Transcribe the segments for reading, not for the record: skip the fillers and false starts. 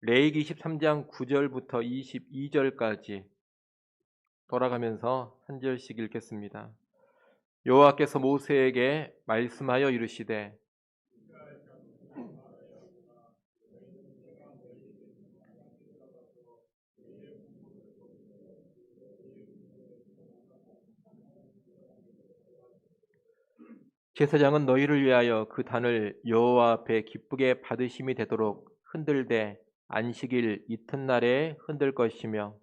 레위기 23장 9절부터 22절까지 돌아가면서 한 절씩 읽겠습니다. 여호와께서 모세에게 말씀하여 이르시되 제사장은 너희를 위하여 그 단을 여호와 앞에 기쁘게 받으심이 되도록 흔들되 안식일 이튿날에 흔들 것이며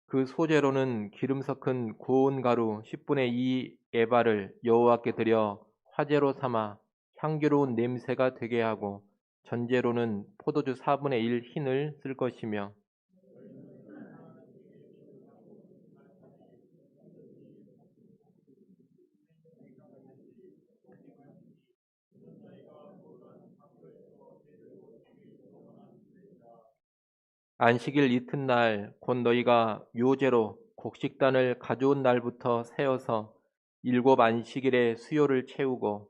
그 소재로는 기름 섞은 고운 가루 10분의 2 에바를 여호와께 드려 화제로 삼아 향기로운 냄새가 되게 하고 전제로는 포도주 4분의 1 흰을 쓸 것이며 안식일 이튿날 곧 너희가 묘제로 곡식단을 가져온 날부터 세어서 7 안식일의 수요를 채우고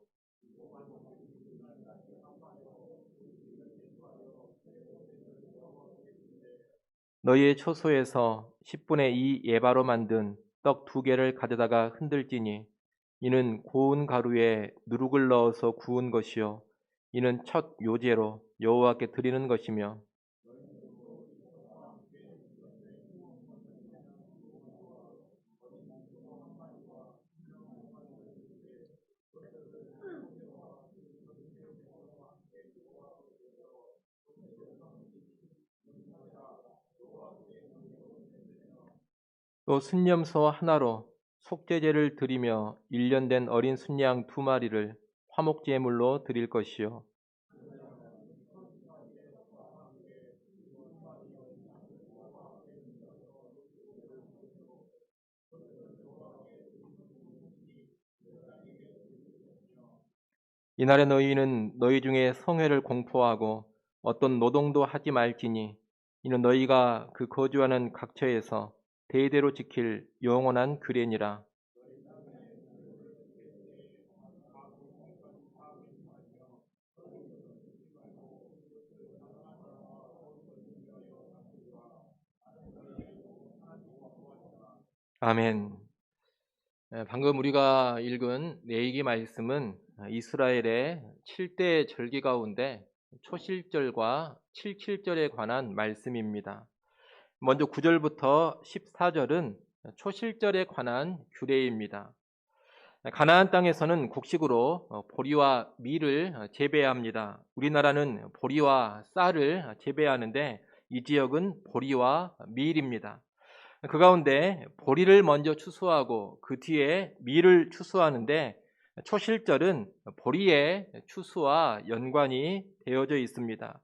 너희의 초소에서 10분의 2 에바로 만든 떡 2개를 가져다가 흔들지니 이는 고운 가루에 누룩을 넣어서 구운 것이요 이는 첫 요제로 여호와께 드리는 것이며 또 순념소 하나로 속죄제를 드리며 1년 된 어린 순양 2마리를 화목제물로 드릴 것이요 이날에 너희는 너희 중에 성회를 공포하고 어떤 노동도 하지 말지니 이는 너희가 그 거주하는 각처에서 대대로 지킬 영원한 규례니라. 아멘. 방금 우리가 읽은 레위기 말씀은 이스라엘의 7대 절기 가운데 초실절과 칠칠절에 관한 말씀입니다. 먼저 9절부터 14절은 초실절에 관한 규례입니다. 가나안 땅에서는 곡식으로 보리와 밀을 재배합니다. 우리나라는 보리와 쌀을 재배하는데 이 지역은 보리와 밀입니다. 그 가운데 보리를 먼저 추수하고 그 뒤에 밀을 추수하는데 초실절은 보리의 추수와 연관이 되어져 있습니다.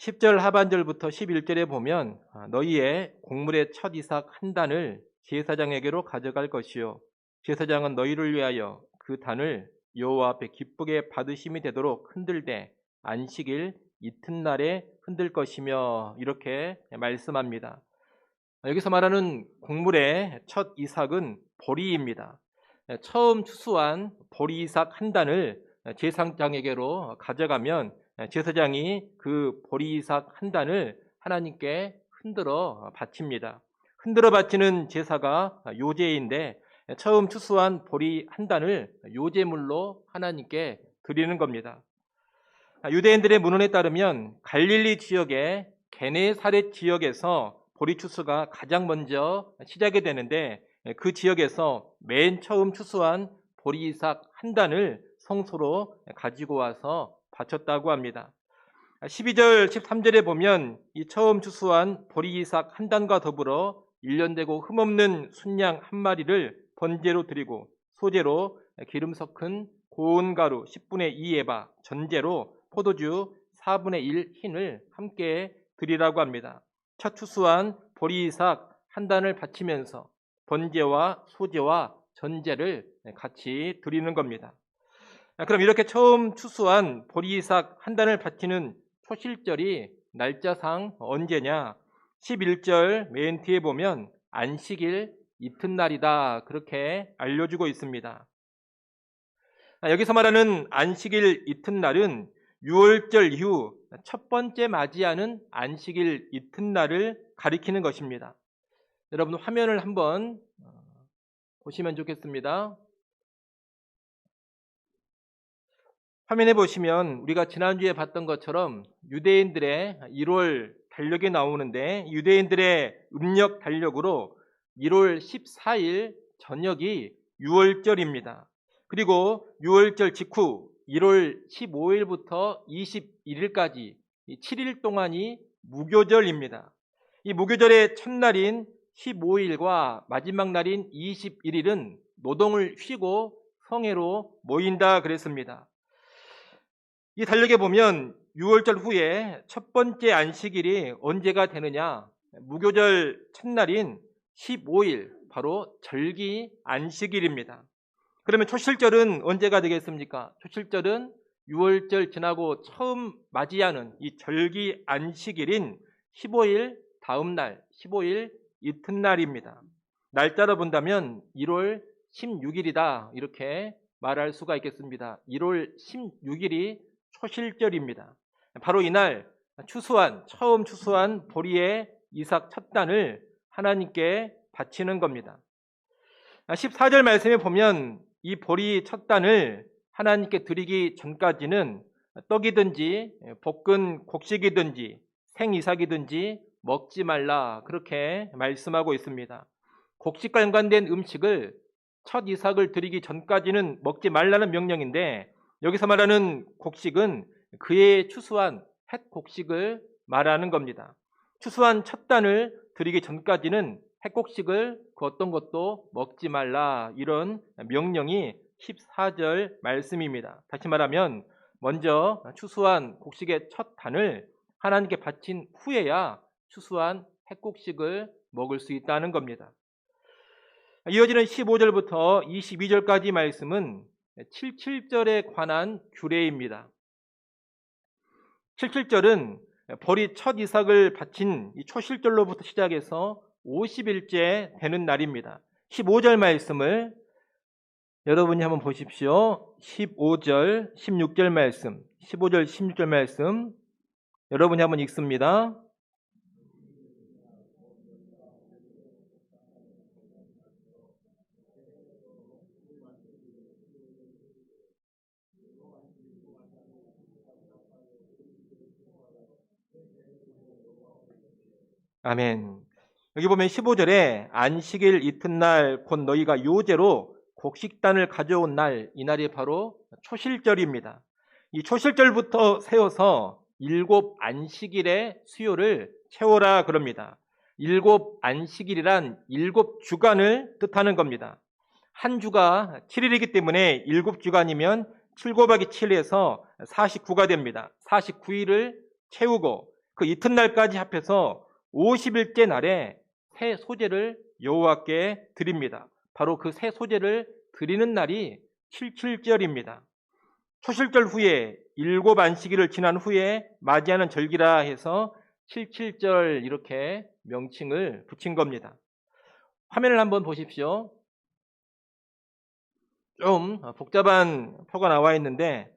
10절 하반절부터 11절에 보면 너희의 곡물의 첫 이삭 한 단을 제사장에게로 가져갈 것이요 제사장은 너희를 위하여 그 단을 여호와 앞에 기쁘게 받으심이 되도록 흔들되 안식일 이튿날에 흔들 것이며 이렇게 말씀합니다. 여기서 말하는 곡물의 첫 이삭은 보리입니다. 처음 추수한 보리 이삭 한 단을 제사장에게로 가져가면 제사장이 그 보리 이삭 한 단을 하나님께 흔들어 바칩니다. 흔들어 바치는 제사가 요제인데 처음 추수한 보리 한 단을 요제물로 하나님께 드리는 겁니다. 유대인들의 문헌에 따르면 갈릴리 지역의 게네사렛 지역에서 보리 추수가 가장 먼저 시작이 되는데 그 지역에서 맨 처음 추수한 보리 이삭 한 단을 성소로 가지고 와서 바쳤다고 합니다. 12절, 13절에 보면 이 처음 추수한 보리 이삭 한 단과 더불어 1년 되고 흠없는 순양 한 마리를 번제로 드리고 소제로 기름 섞은 고운 가루 10분의 2 에바, 전제로 포도주 4분의 1 흰을 함께 드리라고 합니다. 첫 추수한 보리 이삭 한 단을 바치면서 번제와 소제와 전제를 같이 드리는 겁니다. 그럼 이렇게 처음 추수한 보리 이삭 한 단을 바치는 초실절이 날짜상 언제냐? 11절 맨 뒤에 보면 안식일 이튿날이다 그렇게 알려주고 있습니다. 여기서 말하는 안식일 이튿날은 유월절 이후 첫 번째 맞이하는 안식일 이튿날을 가리키는 것입니다. 여러분 화면을 한번 보시면 좋겠습니다. 화면에 보시면 우리가 지난주에 봤던 것처럼 유대인들의 1월 달력이 나오는데 유대인들의 음력 달력으로 1월 14일 저녁이 유월절입니다. 그리고 유월절 직후 1월 15일부터 21일까지 7일 동안이 무교절입니다. 이 무교절의 첫날인 15일과 마지막 날인 21일은 노동을 쉬고 성회로 모인다 그랬습니다. 이 달력에 보면 유월절 후에 첫 번째 안식일이 언제가 되느냐? 무교절 첫날인 15일, 바로 절기 안식일입니다. 그러면 초실절은 언제가 되겠습니까? 초실절은 유월절 지나고 처음 맞이하는 이 절기 안식일인 15일 다음 날, 15일 이튿날입니다. 날짜로 본다면 1월 16일이다 이렇게 말할 수가 있겠습니다. 1월 16일이 초실절입니다. 바로 이날 처음 추수한 보리의 이삭 첫 단을 하나님께 바치는 겁니다. 14절 말씀에 보면 이 보리 첫 단을 하나님께 드리기 전까지는 떡이든지 볶은 곡식이든지 생이삭이든지 먹지 말라 그렇게 말씀하고 있습니다. 곡식과 연관된 음식을 첫 이삭을 드리기 전까지는 먹지 말라는 명령인데 여기서 말하는 곡식은 그의 추수한 햇 곡식을 말하는 겁니다. 추수한 첫 단을 드리기 전까지는 햇 곡식을 그 어떤 것도 먹지 말라 이런 명령이 14절 말씀입니다. 다시 말하면 먼저 추수한 곡식의 첫 단을 하나님께 바친 후에야 추수한 햇 곡식을 먹을 수 있다는 겁니다. 이어지는 15절부터 22절까지 말씀은 77절에 관한 규례입니다. 77절은 보리 첫 이삭을 바친 이 초실절로부터 시작해서 50일째 되는 날입니다. 15절 말씀을 여러분이 한번 보십시오. 15절, 16절 말씀, 15절, 16절 말씀 여러분이 한번 읽습니다. 아멘. 여기 보면 15절에 안식일 이튿날 곧 너희가 요제로 곡식단을 가져온 날, 이 날이 바로 초실절입니다. 이 초실절부터 세워서 7 안식일의 수요를 채워라 그럽니다. 7 안식일이란 7주간을 뜻하는 겁니다. 한 주가 7일이기 때문에 7주간이면 7 곱하기 7에서 49가 됩니다. 49일을 채우고 그 이튿날까지 합해서 50일째 날에 새 소재를 여호와께 드립니다. 바로 그 새 소재를 드리는 날이 77절입니다. 초실절 후에 7 안식일을 지난 후에 맞이하는 절기라 해서 77절 이렇게 명칭을 붙인 겁니다. 화면을 한번 보십시오. 좀 복잡한 표가 나와 있는데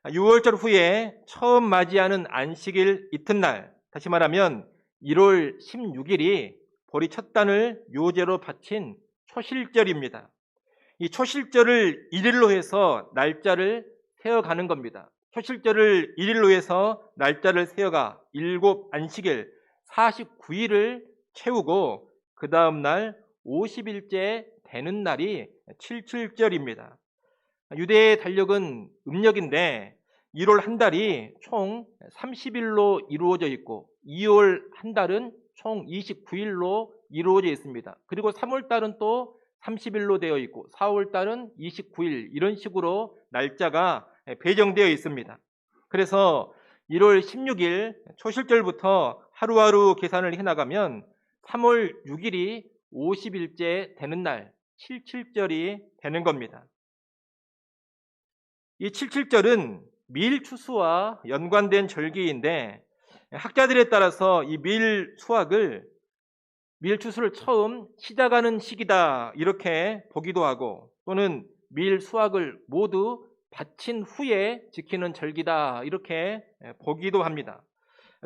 6월절 후에 처음 맞이하는 안식일 이튿날, 다시 말하면 1월 16일이 보리 첫 단을 요제로 바친 초실절입니다. 이 초실절을 1일로 해서 날짜를 세어가는 겁니다. 초실절을 1일로 해서 날짜를 세어가 7 안식일 49일을 채우고 그 다음 날 50일째 되는 날이 77절입니다. 유대의 달력은 음력인데 1월 한 달이 총 30일로 이루어져 있고 2월 한 달은 총 29일로 이루어져 있습니다. 그리고 3월 달은 또 30일로 되어 있고 4월 달은 29일 이런 식으로 날짜가 배정되어 있습니다. 그래서 1월 16일 초실절부터 하루하루 계산을 해나가면 3월 6일이 50일째 되는 날 77절이 되는 겁니다. 이 77절은 밀 추수와 연관된 절기인데 학자들에 따라서 이 밀 추수를 처음 시작하는 시기다 이렇게 보기도 하고 또는 밀 수확을 모두 바친 후에 지키는 절기다 이렇게 보기도 합니다.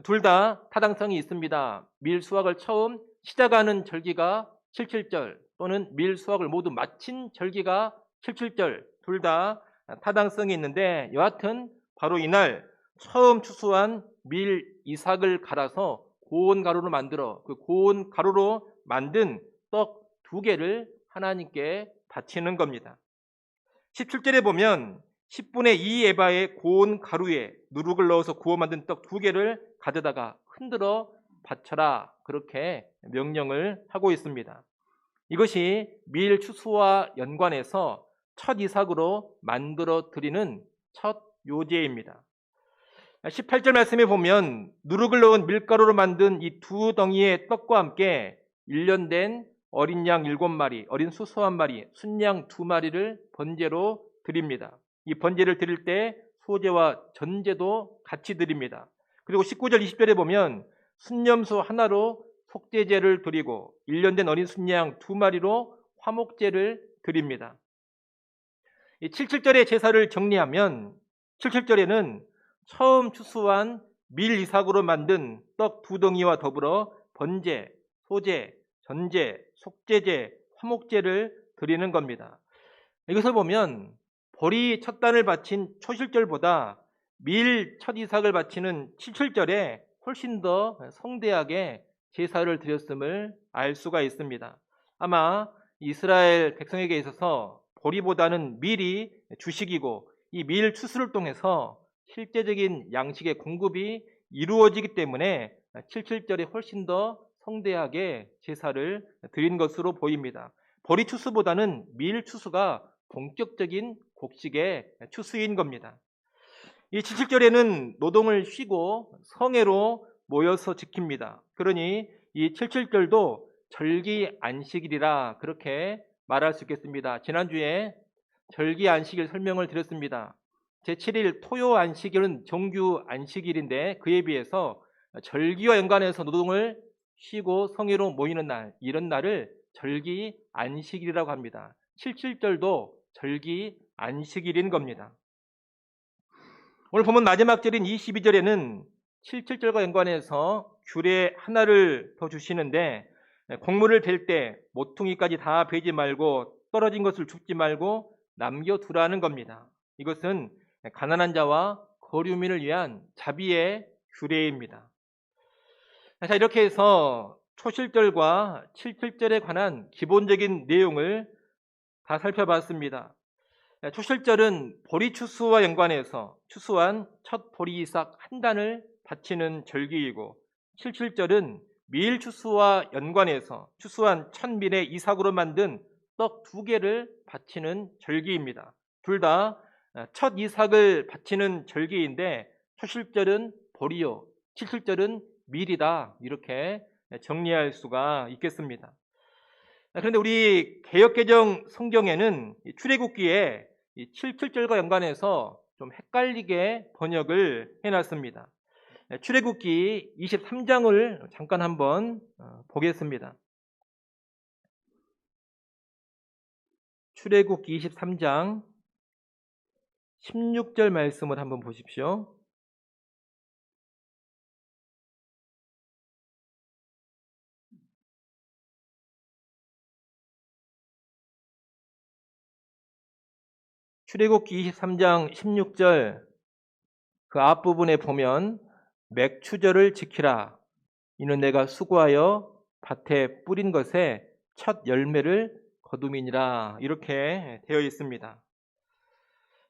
둘 다 타당성이 있습니다. 밀 수확을 처음 시작하는 절기가 칠칠절 또는 밀 수확을 모두 마친 절기가 칠칠절 둘 다 타당성이 있는데 여하튼 바로 이날 처음 추수한 밀 이삭을 갈아서 고운 가루로 만들어 그 고운 가루로 만든 떡 2개를 하나님께 바치는 겁니다. 17절에 보면 10분의 2 에바의 고운 가루에 누룩을 넣어서 구워 만든 떡 2개를 가져다가 흔들어 바쳐라 그렇게 명령을 하고 있습니다. 이것이 밀 추수와 연관해서 첫 이삭으로 만들어 드리는 첫 요제입니다. 18절 말씀에 보면 누룩을 넣은 밀가루로 만든 이 2덩이의 떡과 함께 1년 된 어린 양 7마리, 어린 수소 1마리, 순양 2마리를 번제로 드립니다. 이 번제를 드릴 때 소제와 전제도 같이 드립니다. 그리고 19절 20절에 보면 순념수 하나로 속죄제를 드리고 1년 된 어린 순양 2마리로 화목제를 드립니다. 이 77절의 제사를 정리하면 77절에는 처음 추수한 밀 이삭으로 만든 떡 2덩이와 더불어 번제, 소제, 전제, 속죄제, 화목제를 드리는 겁니다. 이것을 보면 보리 첫 단을 바친 초실절보다 밀 첫 이삭을 바치는 77절에 훨씬 더 성대하게 제사를 드렸음을 알 수가 있습니다. 아마 이스라엘 백성에게 있어서 보리보다는 밀이 주식이고 이 밀 추수를 통해서 실제적인 양식의 공급이 이루어지기 때문에 77절에 훨씬 더 성대하게 제사를 드린 것으로 보입니다. 보리 추수보다는 밀 추수가 본격적인 곡식의 추수인 겁니다. 이 77절에는 노동을 쉬고 성회로 모여서 지킵니다. 그러니 이 77절도 절기 안식일이라 그렇게 말할 수 있겠습니다. 지난주에 절기 안식일 설명을 드렸습니다. 제7일 토요 안식일은 정규 안식일인데 그에 비해서 절기와 연관해서 노동을 쉬고 성회로 모이는 날, 이런 날을 절기 안식일이라고 합니다. 77절도 절기 안식일인 겁니다. 오늘 본문 마지막 절인 22절에는 77절과 연관해서 규례 하나를 더 주시는데 곡물을 벨 때 모퉁이까지 다 베지 말고 떨어진 것을 줍지 말고 남겨두라는 겁니다. 이것은 가난한 자와 거류민을 위한 자비의 규례입니다. 자, 이렇게 해서 초실절과 77절에 관한 기본적인 내용을 다 살펴봤습니다. 초실절은 보리 추수와 연관해서 추수한 첫 보리 이삭 한 단을 바치는 절기이고 77절은 밀 추수와 연관해서 추수한 첫 밀의 이삭으로 만든 떡 2개를 바치는 절기입니다. 둘 다 첫 이삭을 바치는 절기인데 초실절은 보리요, 77절은 밀이다 이렇게 정리할 수가 있겠습니다. 그런데 우리 개역개정 성경에는 출애굽기에 77절과 연관해서 좀 헷갈리게 번역을 해놨습니다. 출애굽기 23장을 잠깐 한번 보겠습니다. 출애굽기 23장 16절 말씀을 한번 보십시오. 출애굽기 23장 16절 그 앞부분에 보면 맥추절을 지키라. 이는 내가 수고하여 밭에 뿌린 것에 첫 열매를 거둠이니라. 이렇게 되어 있습니다.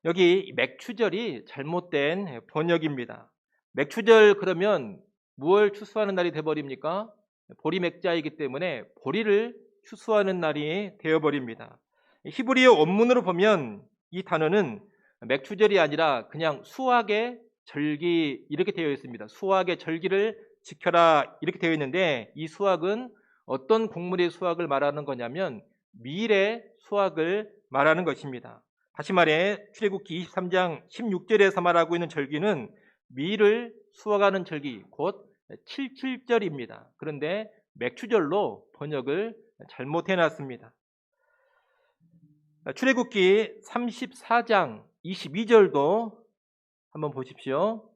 여기 맥추절이 잘못된 번역입니다. 맥추절 그러면 무엇을 추수하는 날이 되어버립니까? 보리 맥자이기 때문에 보리를 추수하는 날이 되어버립니다. 히브리어 원문으로 보면 이 단어는 맥추절이 아니라 그냥 수확의 절기 이렇게 되어 있습니다. 수확의 절기를 지켜라 이렇게 되어 있는데 이 수확은 어떤 곡물의 수확을 말하는 거냐면 밀의 수확을 말하는 것입니다. 다시 말해 출애굽기 23장 16절에서 말하고 있는 절기는 밀을 수확하는 절기 곧 77절입니다. 그런데 맥추절로 번역을 잘못해놨습니다. 출애굽기 34장 22절도 한번 보십시오.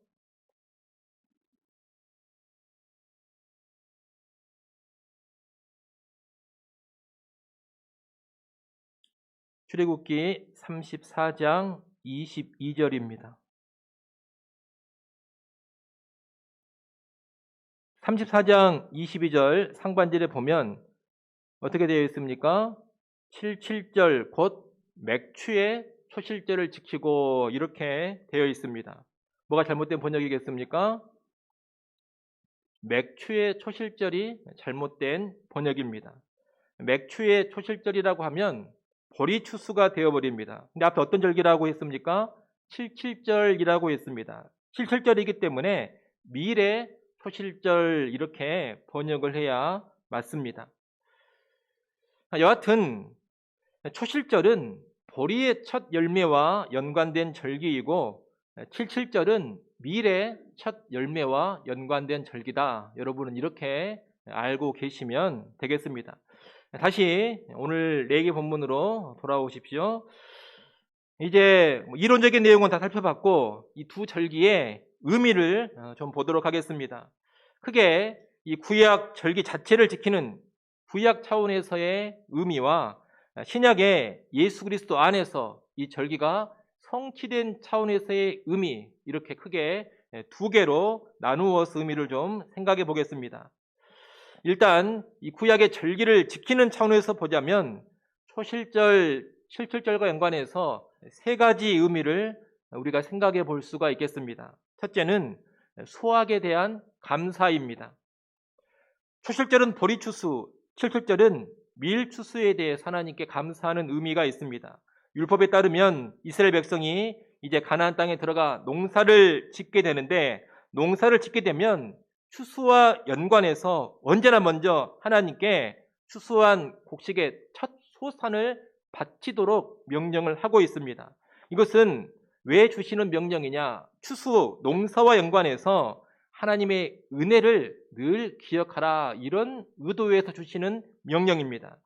출애굽기 34장 22절입니다. 34장 22절 상반절에 보면 어떻게 되어 있습니까? 77절 곧 맥추의 초실절을 지키고 이렇게 되어 있습니다. 뭐가 잘못된 번역이겠습니까? 맥추의 초실절이 잘못된 번역입니다. 맥추의 초실절이라고 하면 보리추수가 되어버립니다. 근데 앞에 어떤 절기라고 했습니까? 77절이라고 했습니다. 77절이기 때문에 미래 초실절 이렇게 번역을 해야 맞습니다. 여하튼 초실절은 보리의 첫 열매와 연관된 절기이고 77절은 밀의 첫 열매와 연관된 절기다. 여러분은 이렇게 알고 계시면 되겠습니다. 다시 오늘 레위기 본문으로 돌아오십시오. 이제 이론적인 내용은 다 살펴봤고 이 두 절기의 의미를 좀 보도록 하겠습니다. 크게 이 구약 절기 자체를 지키는 구약 차원에서의 의미와 신약의 예수 그리스도 안에서 이 절기가 성취된 차원에서의 의미, 이렇게 크게 두 개로 나누어서 의미를 좀 생각해 보겠습니다. 일단 이 구약의 절기를 지키는 차원에서 보자면 초실절, 77절과 연관해서 세 가지 의미를 우리가 생각해 볼 수가 있겠습니다. 첫째는 수확에 대한 감사입니다. 초실절은 보리추수, 77절은 밀추수에 대해 하나님께 감사하는 의미가 있습니다. 율법에 따르면 이스라엘 백성이 이제 가나안 땅에 들어가 농사를 짓게 되는데, 농사를 짓게 되면 추수와 연관해서 언제나 먼저 하나님께 추수한 곡식의 첫 소산을 바치도록 명령을 하고 있습니다. 이것은 왜 주시는 명령이냐? 추수, 농사와 연관해서 하나님의 은혜를 늘 기억하라, 이런 의도에서 주시는 명령입니다.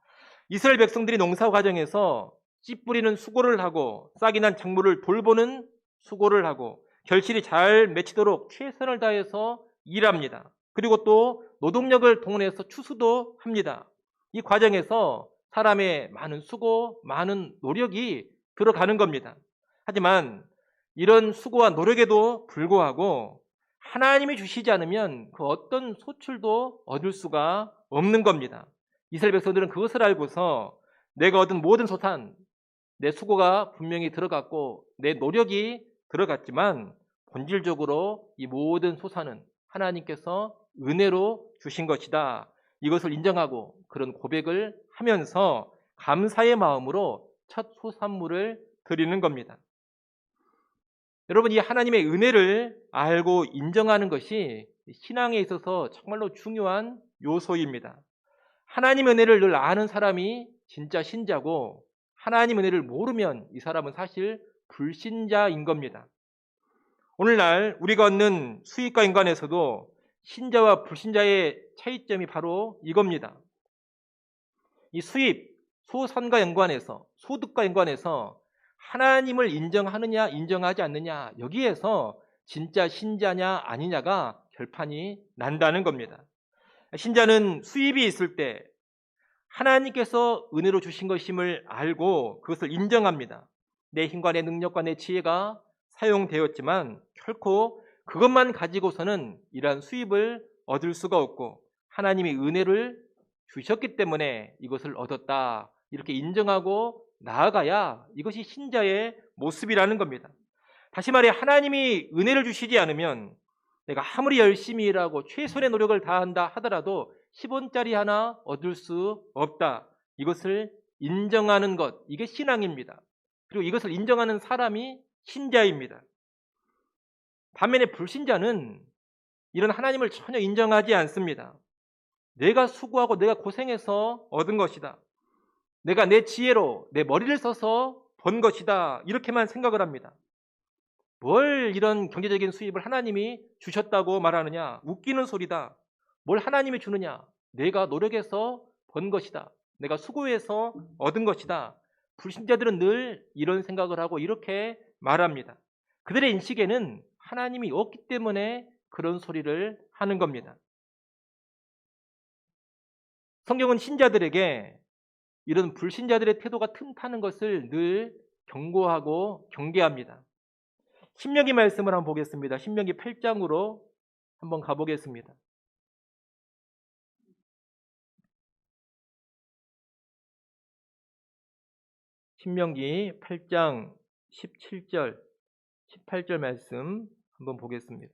이스라엘 백성들이 농사 과정에서 씨 뿌리는 수고를 하고 싹이 난 작물을 돌보는 수고를 하고 결실이 잘 맺히도록 최선을 다해서 일합니다. 그리고 또 노동력을 동원해서 추수도 합니다. 이 과정에서 사람의 많은 수고, 많은 노력이 들어가는 겁니다. 하지만 이런 수고와 노력에도 불구하고 하나님이 주시지 않으면 그 어떤 소출도 얻을 수가 없는 겁니다. 이스라엘 백성들은 그것을 알고서 내가 얻은 모든 소산, 내 수고가 분명히 들어갔고 내 노력이 들어갔지만 본질적으로 이 모든 소산은 하나님께서 은혜로 주신 것이다. 이것을 인정하고 그런 고백을 하면서 감사의 마음으로 첫 소산물을 드리는 겁니다. 여러분, 이 하나님의 은혜를 알고 인정하는 것이 신앙에 있어서 정말로 중요한 요소입니다. 하나님 은혜를 늘 아는 사람이 진짜 신자고, 하나님 은혜를 모르면 이 사람은 사실 불신자인 겁니다. 오늘날 우리가 얻는 수익과 연관해서도 신자와 불신자의 차이점이 바로 이겁니다. 이 수입, 소산과 연관해서, 소득과 연관해서 하나님을 인정하느냐 인정하지 않느냐, 여기에서 진짜 신자냐 아니냐가 결판이 난다는 겁니다. 신자는 수입이 있을 때 하나님께서 은혜로 주신 것임을 알고 그것을 인정합니다. 내 힘과 내 능력과 내 지혜가 사용되었지만 결코 그것만 가지고서는 이러한 수입을 얻을 수가 없고 하나님이 은혜를 주셨기 때문에 이것을 얻었다, 이렇게 인정하고 나아가야 이것이 신자의 모습이라는 겁니다. 다시 말해, 하나님이 은혜를 주시지 않으면 내가 아무리 열심히 일하고 최선의 노력을 다한다 하더라도 10원짜리 하나 얻을 수 없다. 이것을 인정하는 것, 이게 신앙입니다. 그리고 이것을 인정하는 사람이 신자입니다. 반면에 불신자는 이런 하나님을 전혀 인정하지 않습니다. 내가 수고하고 내가 고생해서 얻은 것이다. 내가 내 지혜로 내 머리를 써서 번 것이다. 이렇게만 생각을 합니다. 뭘 이런 경제적인 수입을 하나님이 주셨다고 말하느냐? 웃기는 소리다. 뭘 하나님이 주느냐? 내가 노력해서 번 것이다. 내가 수고해서 얻은 것이다. 불신자들은 늘 이런 생각을 하고 이렇게 말합니다. 그들의 인식에는 하나님이 없기 때문에 그런 소리를 하는 겁니다. 성경은 신자들에게 이런 불신자들의 태도가 틈타는 것을 늘 경고하고 경계합니다. 신명기 말씀을 한번 보겠습니다. 신명기 8장으로 한번 가보겠습니다. 신명기 8장 17절, 18절 말씀 한번 보겠습니다.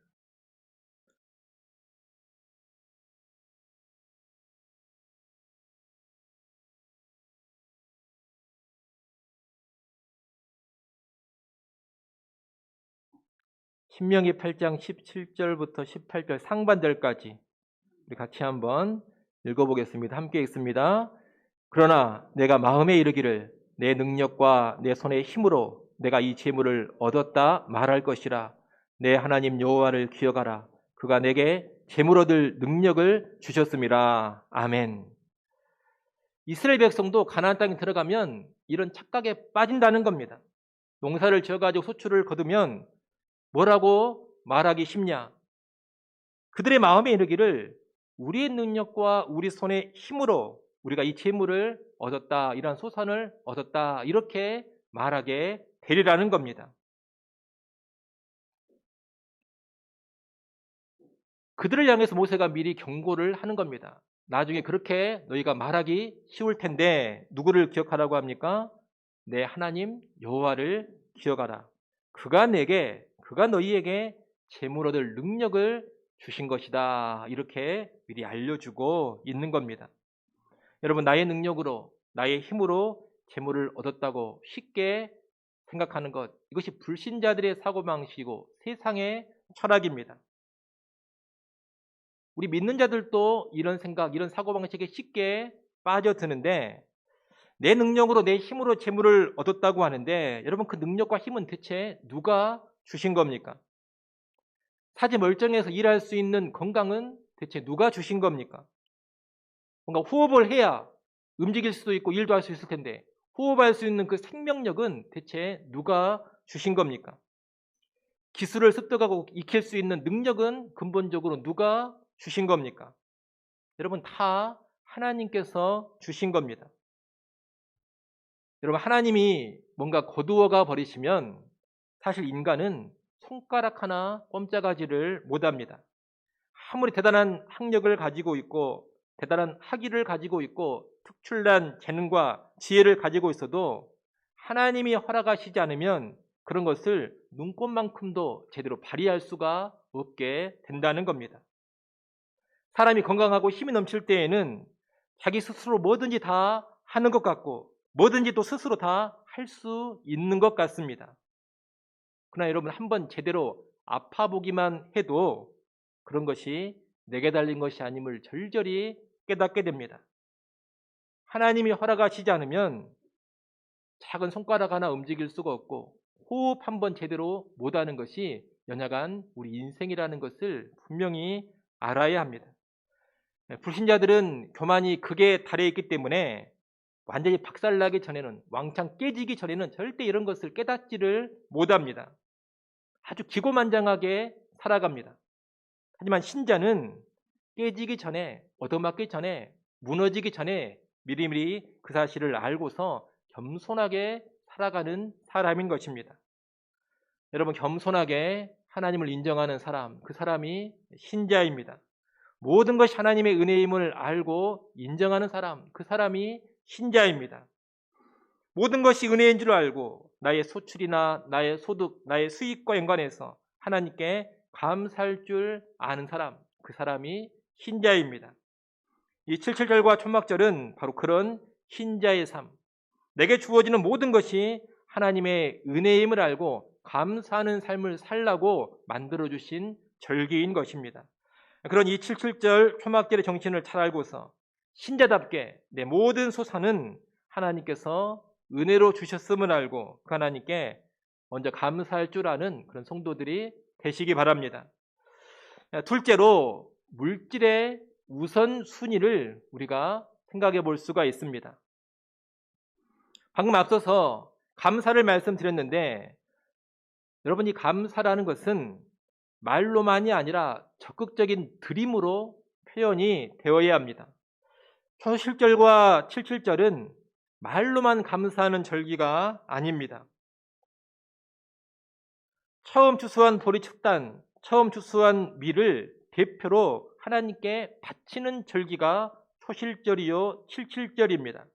신명기 8장 17절부터 18절 상반절까지 우리 같이 한번 읽어보겠습니다. 함께 읽습니다. 그러나 내가 마음에 이르기를 내 능력과 내 손의 힘으로 내가 이 재물을 얻었다 말할 것이라. 내 하나님 여호와를 기억하라. 그가 내게 재물 얻을 능력을 주셨음이라. 아멘. 이스라엘 백성도 가나안 땅에 들어가면 이런 착각에 빠진다는 겁니다. 농사를 지어가지고 소출을 거두면 뭐라고 말하기 쉽냐? 그들의 마음에 이르기를 우리의 능력과 우리 손의 힘으로 우리가 이 재물을 얻었다, 이러한 소산을 얻었다, 이렇게 말하게 되리라는 겁니다. 그들을 향해서 모세가 미리 경고를 하는 겁니다. 나중에 그렇게 너희가 말하기 쉬울 텐데 누구를 기억하라고 합니까? 내 하나님 여호와를 기억하라. 그가 너희에게 재물 얻을 능력을 주신 것이다. 이렇게 미리 알려주고 있는 겁니다. 여러분, 나의 능력으로, 나의 힘으로 재물을 얻었다고 쉽게 생각하는 것, 이것이 불신자들의 사고방식이고 세상의 철학입니다. 우리 믿는 자들도 이런 생각, 이런 사고방식에 쉽게 빠져드는데, 내 능력으로, 내 힘으로 재물을 얻었다고 하는데, 여러분, 그 능력과 힘은 대체 누가 주신 겁니까? 사지 멀쩡해서 일할 수 있는 건강은 대체 누가 주신 겁니까? 뭔가 호흡을 해야 움직일 수도 있고 일도 할 수 있을 텐데, 호흡할 수 있는 그 생명력은 대체 누가 주신 겁니까? 기술을 습득하고 익힐 수 있는 능력은 근본적으로 누가 주신 겁니까? 여러분, 다 하나님께서 주신 겁니다. 여러분, 하나님이 뭔가 거두어가 버리시면 사실 인간은 손가락 하나 꼼짝하지를 못합니다. 아무리 대단한 학력을 가지고 있고 대단한 학위를 가지고 있고 특출난 재능과 지혜를 가지고 있어도 하나님이 허락하시지 않으면 그런 것을 눈꽃만큼도 제대로 발휘할 수가 없게 된다는 겁니다. 사람이 건강하고 힘이 넘칠 때에는 자기 스스로 뭐든지 다 하는 것 같고 뭐든지 또 스스로 다 할 수 있는 것 같습니다. 그러나 여러분, 한번 제대로 아파 보기만 해도 그런 것이 내게 달린 것이 아님을 절절히 깨닫게 됩니다. 하나님이 허락하시지 않으면 작은 손가락 하나 움직일 수가 없고 호흡 한번 제대로 못하는 것이 연약한 우리 인생이라는 것을 분명히 알아야 합니다. 불신자들은 교만이 극에 달해 있기 때문에 완전히 박살나기 전에는, 왕창 깨지기 전에는 절대 이런 것을 깨닫지를 못합니다. 아주 기고만장하게 살아갑니다. 하지만 신자는 깨지기 전에, 얻어맞기 전에, 무너지기 전에 미리미리 그 사실을 알고서 겸손하게 살아가는 사람인 것입니다. 여러분, 겸손하게 하나님을 인정하는 사람, 그 사람이 신자입니다. 모든 것이 하나님의 은혜임을 알고 인정하는 사람, 그 사람이 신자입니다. 모든 것이 은혜인 줄 알고 나의 소출이나 나의 소득, 나의 수익과 연관해서 하나님께 감사할 줄 아는 사람, 그 사람이 신자입니다. 이 77절과 초막절은 바로 그런 신자의 삶, 내게 주어지는 모든 것이 하나님의 은혜임을 알고 감사하는 삶을 살라고 만들어주신 절기인 것입니다. 그런 이 77절 초막절의 정신을 잘 알고서 신자답게 내 모든 소산은 하나님께서 은혜로 주셨음을 알고 그 하나님께 먼저 감사할 줄 아는 그런 성도들이 되시기 바랍니다. 둘째로, 물질의 우선순위를 우리가 생각해 볼 수가 있습니다. 방금 앞서서 감사를 말씀드렸는데 여러분, 이 감사라는 것은 말로만이 아니라 적극적인 드림으로 표현이 되어야 합니다. 초실절과 칠칠절은 말로만 감사하는 절기가 아닙니다. 처음 추수한 보리 첫 단, 처음 추수한 밀을 대표로 하나님께 바치는 절기가 초실절이요 칠칠절입니다.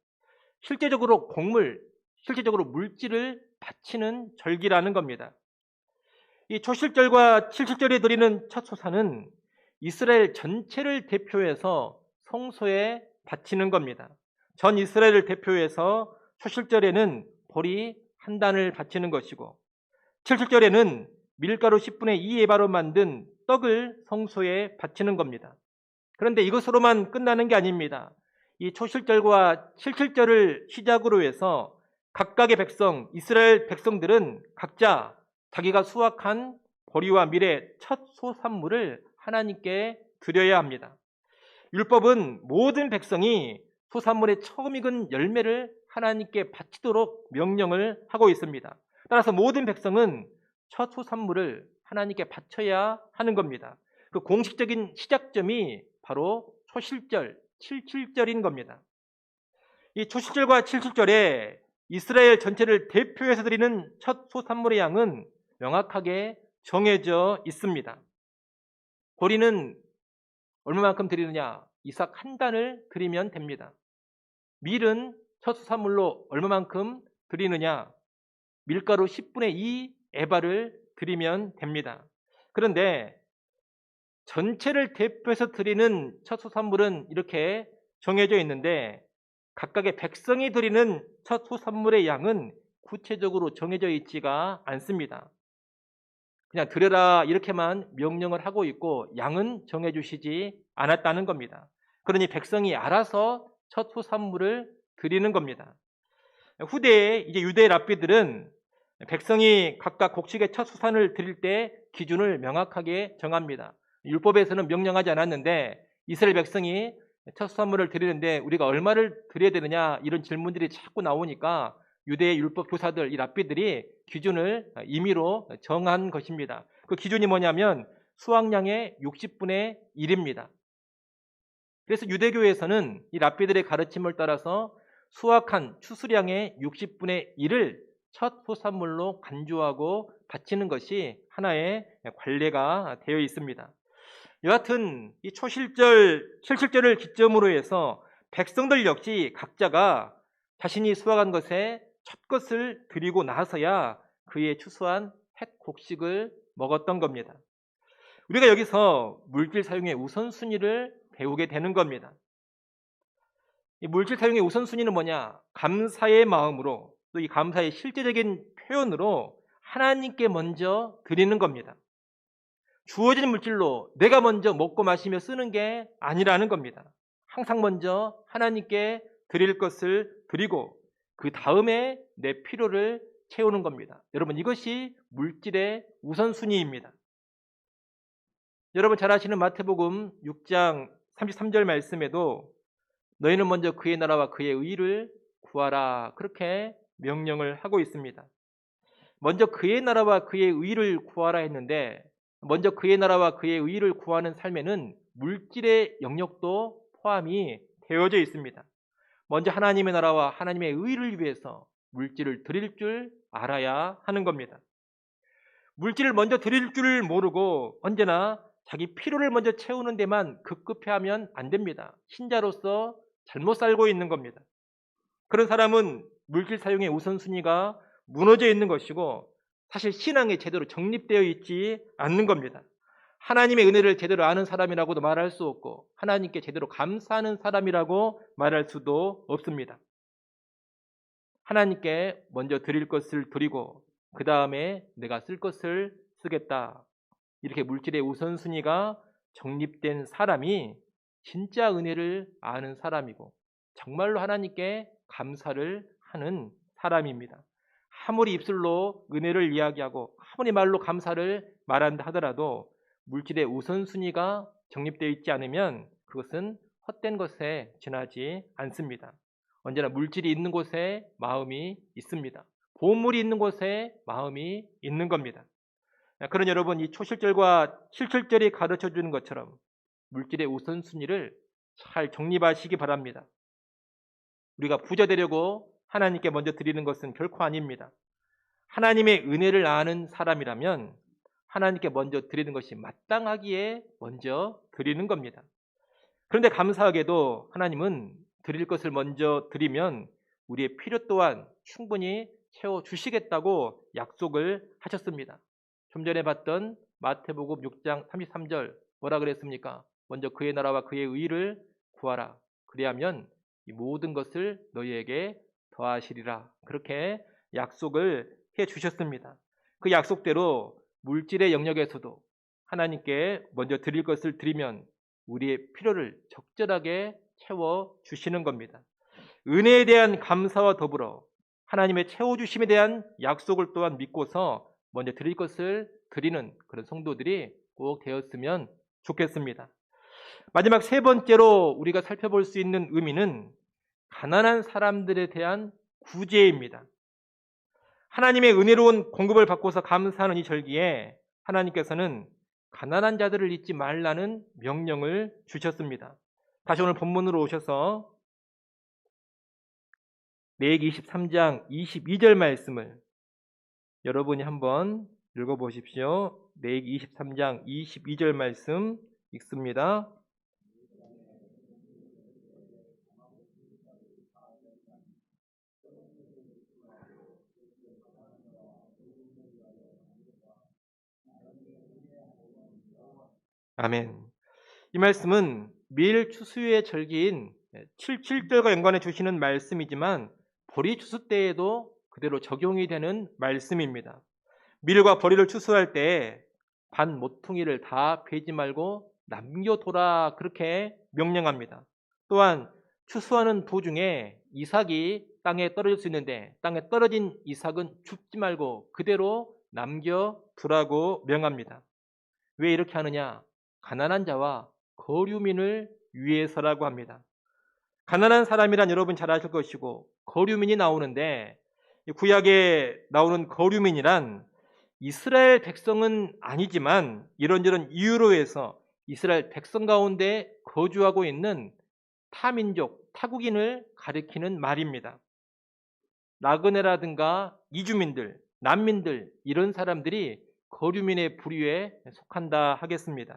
실제적으로 곡물, 실제적으로 물질을 바치는 절기라는 겁니다. 이 초실절과 칠칠절에 드리는 첫 소사는 이스라엘 전체를 대표해서 성소에 바치는 겁니다. 전 이스라엘을 대표해서 초실절에는 보리 한 단을 바치는 것이고, 칠칠절에는 밀가루 10분의 2 에바로 만든 떡을 성소에 바치는 겁니다. 그런데 이것으로만 끝나는 게 아닙니다. 이 초실절과 칠칠절을 시작으로 해서 각각의 백성, 이스라엘 백성들은 각자 자기가 수확한 보리와 밀의 첫 소산물을 하나님께 드려야 합니다. 율법은 모든 백성이 소산물의 처음 익은 열매를 하나님께 바치도록 명령을 하고 있습니다. 따라서 모든 백성은 첫 소산물을 하나님께 바쳐야 하는 겁니다. 그 공식적인 시작점이 바로 초실절, 칠칠절인 겁니다. 이 초실절과 칠칠절에 이스라엘 전체를 대표해서 드리는 첫 소산물의 양은 명확하게 정해져 있습니다. 보리는 얼마만큼 드리느냐? 이삭 한 단을 드리면 됩니다. 밀은 첫 소산물로 얼마만큼 드리느냐? 밀가루 10분의 2 에바를 드리면 됩니다. 그런데 전체를 대표해서 드리는 첫 소산물은 이렇게 정해져 있는데, 각각의 백성이 드리는 첫 소산물의 양은 구체적으로 정해져 있지가 않습니다. 그냥 드려라 이렇게만 명령을 하고 있고 양은 정해주시지 않았다는 겁니다. 그러니 백성이 알아서 첫 소산물을 드리는 겁니다. 후대에 이제 유대 랍비들은 백성이 각각 곡식의 첫 소산을 드릴 때 기준을 명확하게 정합니다. 율법에서는 명령하지 않았는데 이스라엘 백성이 첫 소산물을 드리는데 우리가 얼마를 드려야 되느냐 이런 질문들이 자꾸 나오니까 유대의 율법 교사들, 이 랍비들이 기준을 임의로 정한 것입니다. 그 기준이 뭐냐면 수확량의 60분의 1입니다. 그래서 유대교에서는 이 랍비들의 가르침을 따라서 수확한 추수량의 60분의 1을 첫 소산물로 간주하고 바치는 것이 하나의 관례가 되어 있습니다. 여하튼 이 초실절, 칠칠절을 기점으로 해서 백성들 역시 각자가 자신이 수확한 것에 첫 것을 드리고 나서야 그의 추수한 햇 곡식을 먹었던 겁니다. 우리가 여기서 물질 사용의 우선순위를 배우게 되는 겁니다. 이 물질 사용의 우선순위는 뭐냐? 감사의 마음으로, 또 이 감사의 실제적인 표현으로 하나님께 먼저 드리는 겁니다. 주어진 물질로 내가 먼저 먹고 마시며 쓰는 게 아니라는 겁니다. 항상 먼저 하나님께 드릴 것을 드리고 그 다음에 내 필요를 채우는 겁니다. 여러분, 이것이 물질의 우선순위입니다. 여러분 잘 아시는 마태복음 6장 33절 말씀에도 너희는 먼저 그의 나라와 그의 의를 구하라, 그렇게 명령을 하고 있습니다. 먼저 그의 나라와 그의 의를 구하라 했는데, 먼저 그의 나라와 그의 의를 구하는 삶에는 물질의 영역도 포함이 되어져 있습니다. 먼저 하나님의 나라와 하나님의 의를 위해서 물질을 드릴 줄 알아야 하는 겁니다. 물질을 먼저 드릴 줄 모르고 언제나 자기 필요를 먼저 채우는 데만 급급해하면 안 됩니다. 신자로서 잘못 살고 있는 겁니다. 그런 사람은 물질 사용의 우선순위가 무너져 있는 것이고 사실 신앙이 제대로 정립되어 있지 않는 겁니다. 하나님의 은혜를 제대로 아는 사람이라고도 말할 수 없고 하나님께 제대로 감사하는 사람이라고 말할 수도 없습니다. 하나님께 먼저 드릴 것을 드리고 그 다음에 내가 쓸 것을 쓰겠다, 이렇게 물질의 우선순위가 정립된 사람이 진짜 은혜를 아는 사람이고 정말로 하나님께 감사를 하는 사람입니다. 아무리 입술로 은혜를 이야기하고 아무리 말로 감사를 말한다 하더라도 물질의 우선순위가 정립되어 있지 않으면 그것은 헛된 것에 지나지 않습니다. 언제나 물질이 있는 곳에 마음이 있습니다. 보물이 있는 곳에 마음이 있는 겁니다. 그런 여러분, 이 초실절과 실질절이 가르쳐 주는 것처럼 물질의 우선순위를 잘 정립하시기 바랍니다. 우리가 부자 되려고 하나님께 먼저 드리는 것은 결코 아닙니다. 하나님의 은혜를 아는 사람이라면 하나님께 먼저 드리는 것이 마땅하기에 먼저 드리는 겁니다. 그런데 감사하게도 하나님은 드릴 것을 먼저 드리면 우리의 필요 또한 충분히 채워주시겠다고 약속을 하셨습니다. 좀 전에 봤던 마태복음 6장 33절 뭐라 그랬습니까? 먼저 그의 나라와 그의 의를 구하라. 그리하면 이 모든 것을 너희에게 더하시리라. 그렇게 약속을 해주셨습니다. 그 약속대로 물질의 영역에서도 하나님께 먼저 드릴 것을 드리면 우리의 필요를 적절하게 채워주시는 겁니다. 은혜에 대한 감사와 더불어 하나님의 채워주심에 대한 약속을 또한 믿고서 먼저 드릴 것을 드리는 그런 성도들이 꼭 되었으면 좋겠습니다. 마지막 세 번째로 우리가 살펴볼 수 있는 의미는 가난한 사람들에 대한 구제입니다. 하나님의 은혜로운 공급을 받고서 감사하는 이 절기에 하나님께서는 가난한 자들을 잊지 말라는 명령을 주셨습니다. 다시 오늘 본문으로 오셔서 레위기 23장 22절 말씀을 여러분이 한번 읽어보십시오. 레위기 23장 22절 말씀 읽습니다. 아멘. 이 말씀은 밀 추수의 절기인 77절과 연관해 주시는 말씀이지만 보리 추수 때에도 그대로 적용이 되는 말씀입니다. 밀과 보리를 추수할 때 반 모퉁이를 다 베지 말고 남겨둬라 그렇게 명령합니다. 또한 추수하는 도중에 이삭이 땅에 떨어질 수 있는데 땅에 떨어진 이삭은 줍지 말고 그대로 남겨두라고 명합니다. 왜 이렇게 하느냐? 가난한 자와 거류민을 위해서라고 합니다. 가난한 사람이란 여러분 잘 아실 것이고 거류민이 나오는데 구약에 나오는 거류민이란 이스라엘 백성은 아니지만 이런저런 이유로 해서 이스라엘 백성 가운데 거주하고 있는 타민족, 타국인을 가리키는 말입니다. 나그네라든가 이주민들, 난민들 이런 사람들이 거류민의 부류에 속한다 하겠습니다.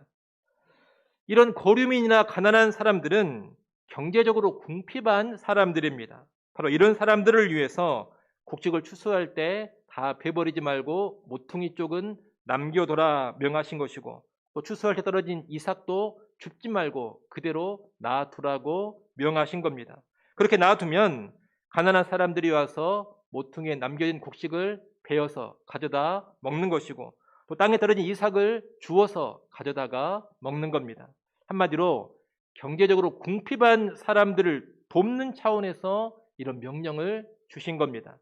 이런 거류민이나 가난한 사람들은 경제적으로 궁핍한 사람들입니다. 바로 이런 사람들을 위해서 곡식을 추수할 때 다 베버리지 말고 모퉁이 쪽은 남겨둬라 명하신 것이고 또 추수할 때 떨어진 이삭도 줍지 말고 그대로 놔두라고 명하신 겁니다. 그렇게 놔두면 가난한 사람들이 와서 모퉁이에 남겨진 곡식을 베어서 가져다 먹는 것이고 또 땅에 떨어진 이삭을 주워서 가져다가 먹는 겁니다. 한마디로 경제적으로 궁핍한 사람들을 돕는 차원에서 이런 명령을 주신 겁니다.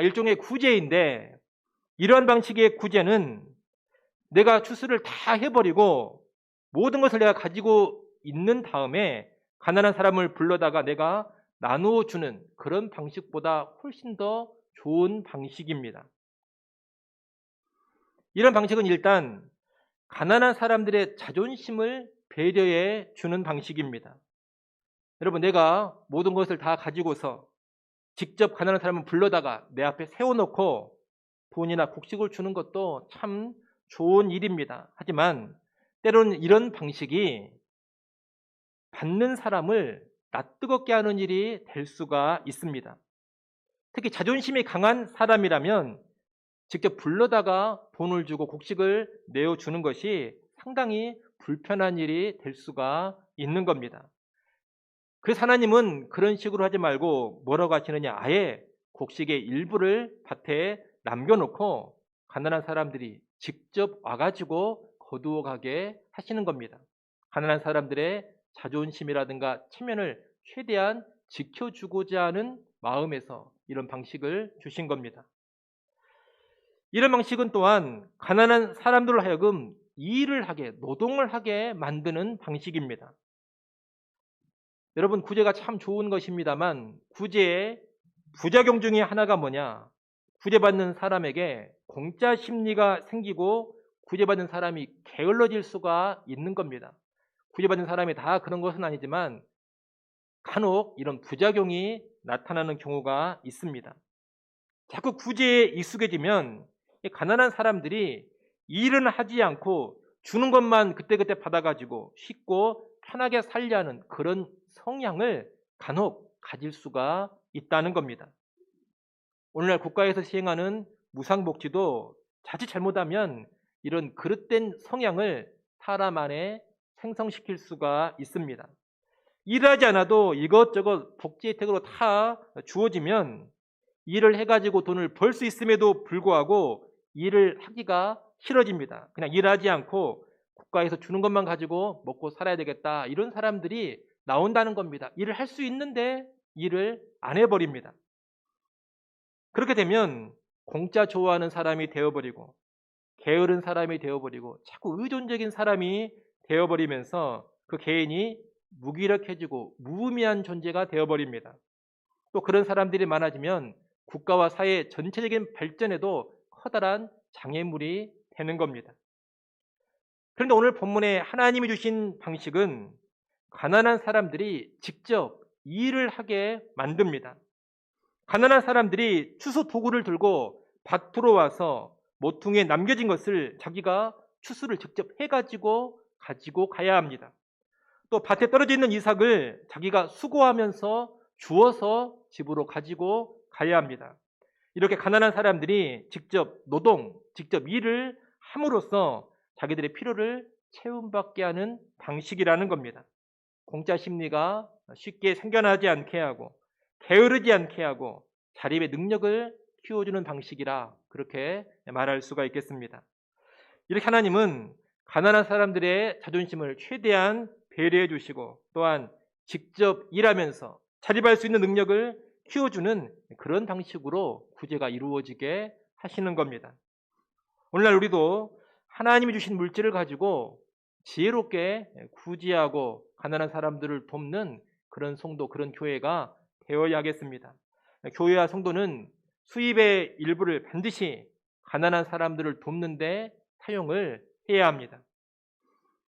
일종의 구제인데 이러한 방식의 구제는 내가 추수를 다 해버리고 모든 것을 내가 가지고 있는 다음에 가난한 사람을 불러다가 내가 나누어 주는 그런 방식보다 훨씬 더 좋은 방식입니다. 이런 방식은 일단 가난한 사람들의 자존심을 배려해 주는 방식입니다. 여러분, 내가 모든 것을 다 가지고서 직접 가난한 사람을 불러다가 내 앞에 세워놓고 돈이나 곡식을 주는 것도 참 좋은 일입니다. 하지만 때로는 이런 방식이 받는 사람을 낯뜨겁게 하는 일이 될 수가 있습니다. 특히 자존심이 강한 사람이라면 직접 불러다가 돈을 주고 곡식을 내어주는 것이 상당히 불편한 일이 될 수가 있는 겁니다. 그래서 하나님은 그런 식으로 하지 말고 뭐라고 하시느냐? 아예 곡식의 일부를 밭에 남겨놓고 가난한 사람들이 직접 와가지고 거두어 가게 하시는 겁니다. 가난한 사람들의 자존심이라든가 체면을 최대한 지켜주고자 하는 마음에서 이런 방식을 주신 겁니다. 이런 방식은 또한 가난한 사람들로 하여금 일을 하게, 노동을 하게 만드는 방식입니다. 여러분, 구제가 참 좋은 것입니다만 구제의 부작용 중에 하나가 뭐냐? 구제받는 사람에게 공짜 심리가 생기고 구제받은 사람이 게을러질 수가 있는 겁니다. 구제받은 사람이 다 그런 것은 아니지만 간혹 이런 부작용이 나타나는 경우가 있습니다. 자꾸 구제에 익숙해지면 이 가난한 사람들이 일은 하지 않고 주는 것만 그때그때 받아가지고 쉽고 편하게 살려 하는 그런 성향을 간혹 가질 수가 있다는 겁니다. 오늘날 국가에서 시행하는 무상복지도 자칫 잘못하면 이런 그릇된 성향을 사람 안에 생성시킬 수가 있습니다. 일하지 않아도 이것저것 복지 혜택으로 다 주어지면 일을 해가지고 돈을 벌 수 있음에도 불구하고 일을 하기가 싫어집니다. 그냥 일하지 않고 국가에서 주는 것만 가지고 먹고 살아야 되겠다, 이런 사람들이 나온다는 겁니다. 일을 할 수 있는데 일을 안 해버립니다. 그렇게 되면 공짜 좋아하는 사람이 되어버리고 게으른 사람이 되어버리고 자꾸 의존적인 사람이 되어버리면서 그 개인이 무기력해지고 무의미한 존재가 되어버립니다. 또 그런 사람들이 많아지면 국가와 사회 전체적인 발전에도 커다란 장애물이 되는 겁니다. 그런데 오늘 본문에 하나님이 주신 방식은 가난한 사람들이 직접 일을 하게 만듭니다. 가난한 사람들이 추수 도구를 들고 밭으로 와서 모퉁이에 남겨진 것을 자기가 추수를 직접 해가지고 가지고 가야 합니다. 또 밭에 떨어져 있는 이삭을 자기가 수고하면서 주워서 집으로 가지고 가야 합니다. 이렇게 가난한 사람들이 직접 노동, 직접 일을 함으로써 자기들의 필요를 채움받게 하는 방식이라는 겁니다. 공짜 심리가 쉽게 생겨나지 않게 하고 게으르지 않게 하고 자립의 능력을 키워주는 방식이라 그렇게 말할 수가 있겠습니다. 이렇게 하나님은 가난한 사람들의 자존심을 최대한 배려해 주시고 또한 직접 일하면서 자립할 수 있는 능력을 키워주는 그런 방식으로 구제가 이루어지게 하시는 겁니다. 오늘날 우리도 하나님이 주신 물질을 가지고 지혜롭게 구제하고 가난한 사람들을 돕는 그런 성도, 그런 교회가 되어야겠습니다. 교회와 성도는 수입의 일부를 반드시 가난한 사람들을 돕는 데 사용을 해야 합니다.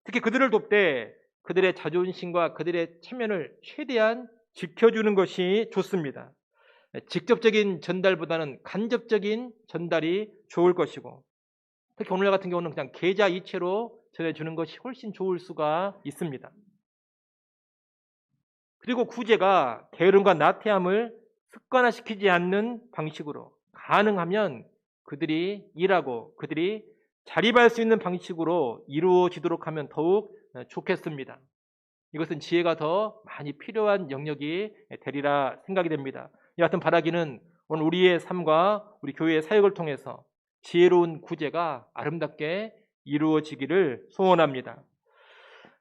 특히 그들을 돕되 그들의 자존심과 그들의 체면을 최대한 지켜주는 것이 좋습니다. 직접적인 전달보다는 간접적인 전달이 좋을 것이고, 특히 오늘 같은 경우는 그냥 계좌 이체로 전해주는 것이 훨씬 좋을 수가 있습니다. 그리고 구제가 게으름과 나태함을 습관화시키지 않는 방식으로 가능하면 그들이 일하고 그들이 자립할 수 있는 방식으로 이루어지도록 하면 더욱 좋겠습니다. 이것은 지혜가 더 많이 필요한 영역이 되리라 생각이 됩니다. 여하튼 바라기는 오늘 우리의 삶과 우리 교회의 사역을 통해서 지혜로운 구제가 아름답게 이루어지기를 소원합니다.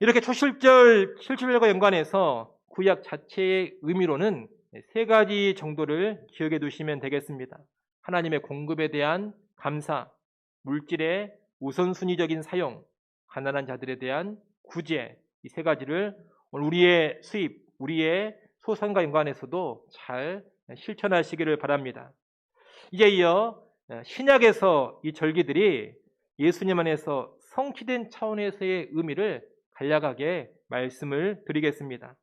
이렇게 초실절, 실질절과 연관해서 구약 자체의 의미로는 세 가지 정도를 기억해 두시면 되겠습니다. 하나님의 공급에 대한 감사, 물질의 우선순위적인 사용, 가난한 자들에 대한 구제, 이 세 가지를 우리의 수입, 우리의 소상과 연관해서도 잘 실천하시기를 바랍니다. 이제 이어 신약에서 이 절기들이 예수님 안에서 성취된 차원에서의 의미를 간략하게 말씀을 드리겠습니다.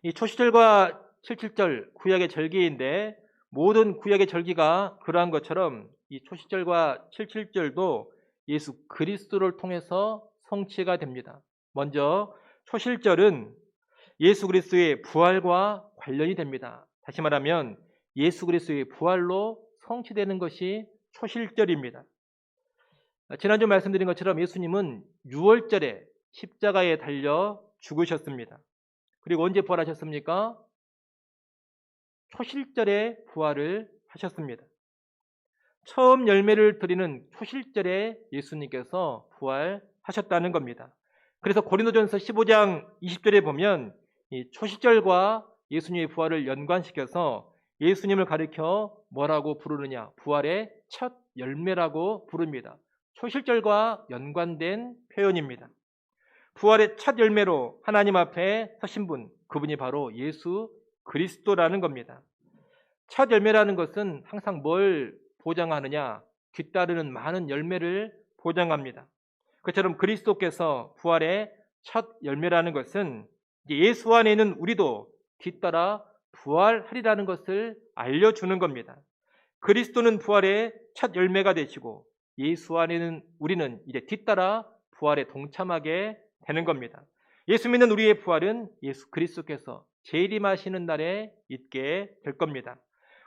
이 초시절과 칠칠절 구약의 절기인데 모든 구약의 절기가 그러한 것처럼 이 초시절과 칠칠절도 예수 그리스도를 통해서 성취가 됩니다. 먼저 초실절은 예수 그리스도의 부활과 관련이 됩니다. 다시 말하면 예수 그리스도의 부활로 성취되는 것이 초실절입니다. 지난주 말씀드린 것처럼 예수님은 6월절에 십자가에 달려 죽으셨습니다. 그리고 언제 부활하셨습니까? 초실절에 부활을 하셨습니다. 처음 열매를 드리는 초실절에 예수님께서 부활하셨다는 겁니다. 그래서 고린도전서 15장 20절에 보면 이 초실절과 예수님의 부활을 연관시켜서 예수님을 가리켜 뭐라고 부르느냐? 부활의 첫 열매라고 부릅니다. 초실절과 연관된 표현입니다. 부활의 첫 열매로 하나님 앞에 서신 분, 그분이 바로 예수 그리스도라는 겁니다. 첫 열매라는 것은 항상 뭘 보장하느냐? 뒤따르는 많은 열매를 보장합니다. 그처럼 그리스도께서 부활의 첫 열매라는 것은 예수 안에 있는 우리도 뒤따라 부활하리라는 것을 알려주는 겁니다. 그리스도는 부활의 첫 열매가 되시고 예수 안에 있는 우리는 이제 뒤따라 부활에 동참하게 되는 겁니다. 예수 믿는 우리의 부활은 예수 그리스도께서 재림하시는 날에 있게 될 겁니다.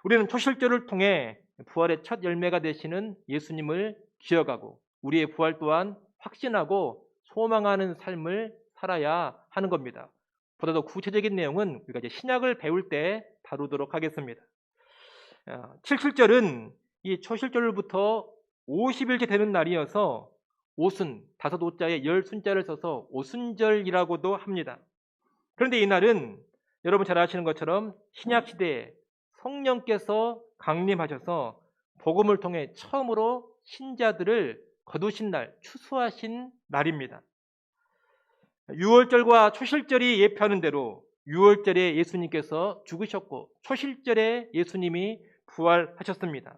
우리는 초실절을 통해 부활의 첫 열매가 되시는 예수님을 기억하고 우리의 부활 또한 확신하고 소망하는 삶을 살아야 하는 겁니다. 보다 더 구체적인 내용은 우리가 이제 신약을 배울 때 다루도록 하겠습니다. 7.7절은 이 초실절부터 50일째 되는 날이어서 오순, 다섯 오자에 열 순자를 써서 오순절이라고도 합니다. 그런데 이 날은 여러분 잘 아시는 것처럼 신약시대에 성령께서 강림하셔서 복음을 통해 처음으로 신자들을 거두신 날, 추수하신 날입니다. 유월절과 초실절이 예표하는 대로 유월절에 예수님께서 죽으셨고 초실절에 예수님이 부활하셨습니다.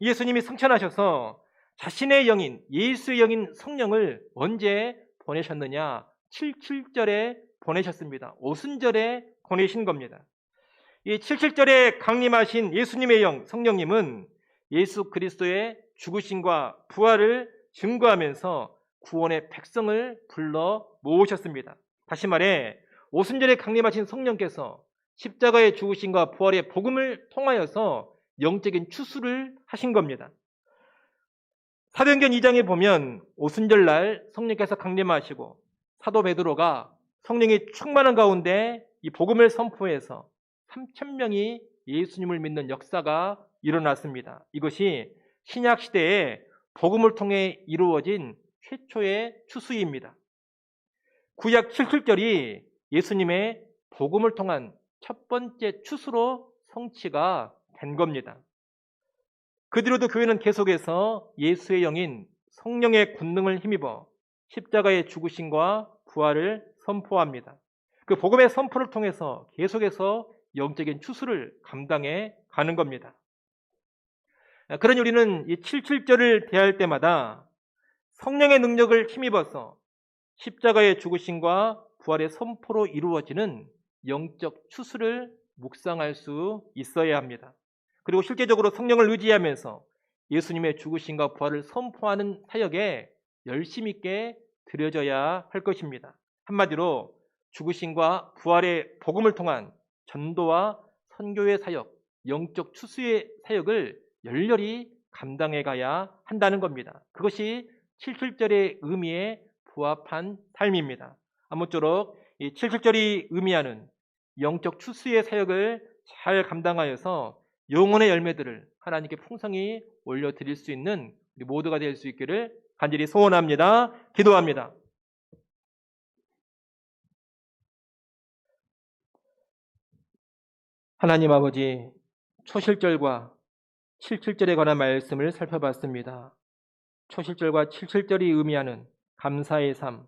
예수님이 승천하셔서 자신의 영인, 예수의 영인 성령을 언제 보내셨느냐? 7.7절에 보내셨습니다. 오순절에 보내신 겁니다. 이 7.7절에 강림하신 예수님의 영, 성령님은 예수 그리스도의 죽으심과 부활을 증거하면서 구원의 백성을 불러 모으셨습니다. 다시 말해 오순절에 강림하신 성령께서 십자가의 죽으심과 부활의 복음을 통하여서 영적인 추수를 하신 겁니다. 사도행전 2장에 보면 오순절 날 성령께서 강림하시고 사도 베드로가 성령이 충만한 가운데 이 복음을 선포해서 3,000명이 예수님을 믿는 역사가 일어났습니다. 이것이 신약 시대에 복음을 통해 이루어진 최초의 추수입니다. 구약 7.7절이 예수님의 복음을 통한 첫 번째 추수로 성취가 된 겁니다. 그 뒤로도 교회는 계속해서 예수의 영인 성령의 권능을 힘입어 십자가의 죽으심과 부활을 선포합니다. 그 복음의 선포를 통해서 계속해서 영적인 추수를 감당해 가는 겁니다. 그러니 우리는 이 7.7절을 대할 때마다 성령의 능력을 힘입어서 십자가의 죽으심과 부활의 선포로 이루어지는 영적 추수를 묵상할 수 있어야 합니다. 그리고 실제적으로 성령을 의지하면서 예수님의 죽으심과 부활을 선포하는 사역에 열심 있게 들여져야 할 것입니다. 한마디로 죽으심과 부활의 복음을 통한 전도와 선교의 사역, 영적 추수의 사역을 열렬히 감당해 가야 한다는 겁니다. 그것이 7.7절의 의미에 부합한 삶입니다. 아무쪼록 이 7.7절이 의미하는 영적 추수의 사역을 잘 감당하여서 영혼의 열매들을 하나님께 풍성히 올려드릴 수 있는 우리 모두가 될 수 있기를 간절히 소원합니다. 기도합니다. 하나님 아버지, 초실절과 7.7절에 관한 말씀을 살펴봤습니다. 초실절과 7.7절이 의미하는 감사의 삶,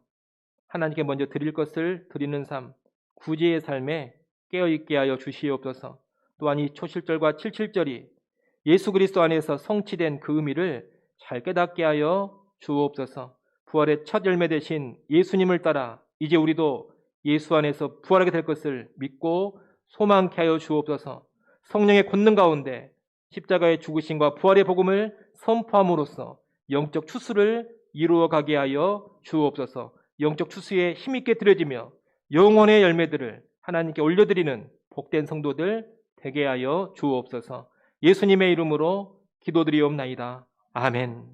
하나님께 먼저 드릴 것을 드리는 삶, 구제의 삶에 깨어있게 하여 주시옵소서. 또한 이 초실절과 7.7절이 예수 그리스도 안에서 성취된 그 의미를 잘 깨닫게 하여 주옵소서. 부활의 첫 열매 되신 예수님을 따라 이제 우리도 예수 안에서 부활하게 될 것을 믿고 소망케 하여 주옵소서. 성령의 권능 가운데 십자가의 죽으심과 부활의 복음을 선포함으로써 영적 추수를 이루어 가게 하여 주옵소서. 영적 추수에 힘있게 들여지며 영혼의 열매들을 하나님께 올려드리는 복된 성도들 되게 하여 주옵소서. 예수님의 이름으로 기도드리옵나이다. 아멘.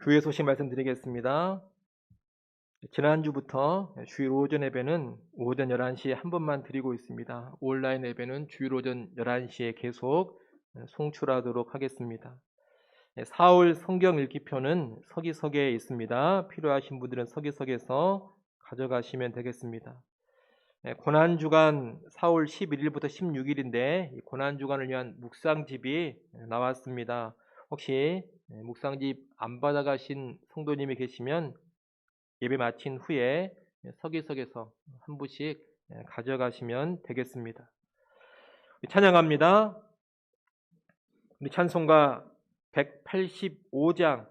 교회 소식 말씀드리겠습니다. 지난주부터 주일 오전 예배는 오전 11시에 한 번만 드리고 있습니다. 온라인 예배는 주일 오전 11시에 계속 송출하도록 하겠습니다. 4월 성경 읽기표는 서기석에 있습니다. 필요하신 분들은 서기석에서 가져가시면 되겠습니다. 고난주간 4월 11일부터 16일인데 고난주간을 위한 묵상집이 나왔습니다. 혹시 묵상집 안 받아가신 성도님이 계시면 예배 마친 후에 서기석에서 한 부씩 가져가시면 되겠습니다. 찬양합니다. 우리 찬송가 185장